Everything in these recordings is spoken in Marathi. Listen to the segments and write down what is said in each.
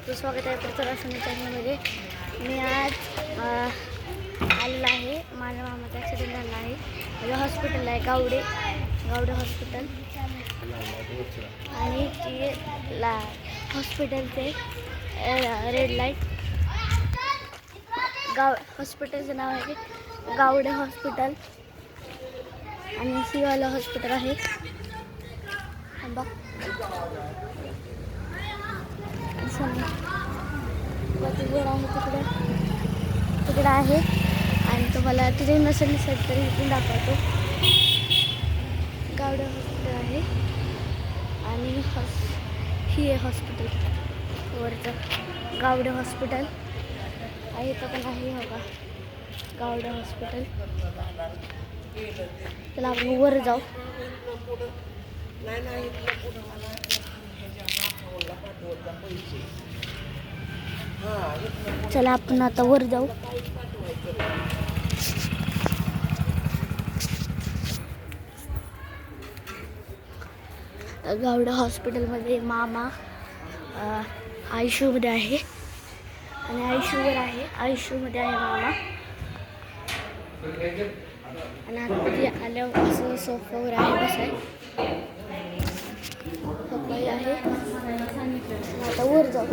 तुमचं स्वागत आहे प्रचारासनी चॅनलमध्ये. मी आज आलेला आहे. माझ्या मामाचा ॲक्सिडेंट झाला आहे. माझ्या हॉस्पिटल आहे गावडे हॉस्पिटल आणि ती हॉस्पिटलचे रेड लाईट हॉस्पिटलचं नाव आहे गावडे हॉस्पिटल आणि सीवाला हॉस्पिटल आहे. बघ तिकडे आहे आणि तुम्हाला तिथे नसेल दिसत तरी इथून दाखवतो. गावडे हॉस्पिटल आहे आणि ही आहे हॉस्पिटल वरचं गावडे हॉस्पिटल आहे. इथं पण आहे बघा गावडे हॉस्पिटल. चला आपण वर जाऊ. चला आपण आता वर जाऊ. गावडे हॉस्पिटलमध्ये मामा आयसीयूमध्ये आहे आणि आयसीयूवर आहे. आयसीयूमध्ये आहे मामा आणि आतमध्ये आल्यावर असं सोफावर आहे बसाय पप्पाही आहे. आता वर जाऊ.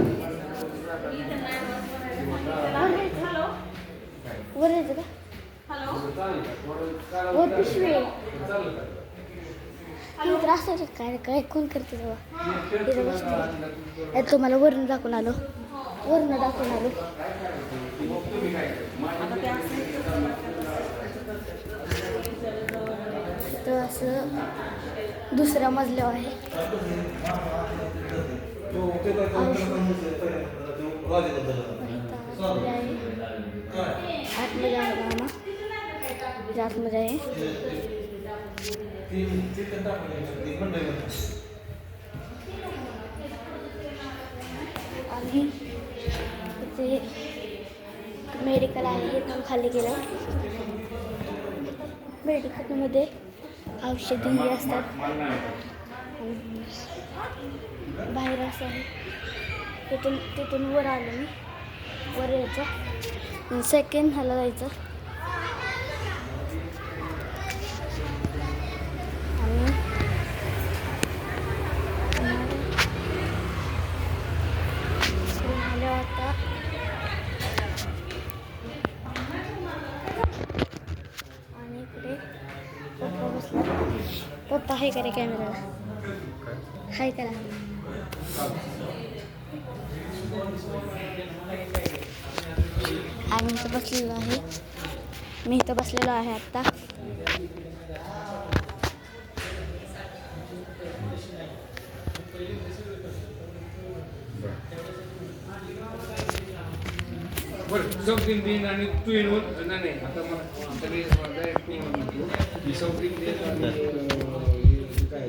वर यायचं का वर पिशवी त्रास आहे काय काय कोण करते तेव्हा तिथं बसते. तुम्हाला वरनं दाखवून आलो तर असं दुसऱ्या मजल्यावर आहे. आतमध्ये आहे मामा आतमध्ये आहे. आणि इथे मेडिकल आहे. हे पण खाली गेलं. मेडिकलमध्ये औषधी असतात. बाहेर असं आहे. तिथून वर आलो मी. वर यायचं सेकंड ह्याला जायचं आणि आता आणि इकडे पप्पा बसला. पप्पा हाय करा कॅमेराला हाय करा. आणि इथं बसलेलो आहे. मी इथं बसलेलो आहे आत्ता. something din आणि तू येऊन नाही आता मला तरी something din आणि काय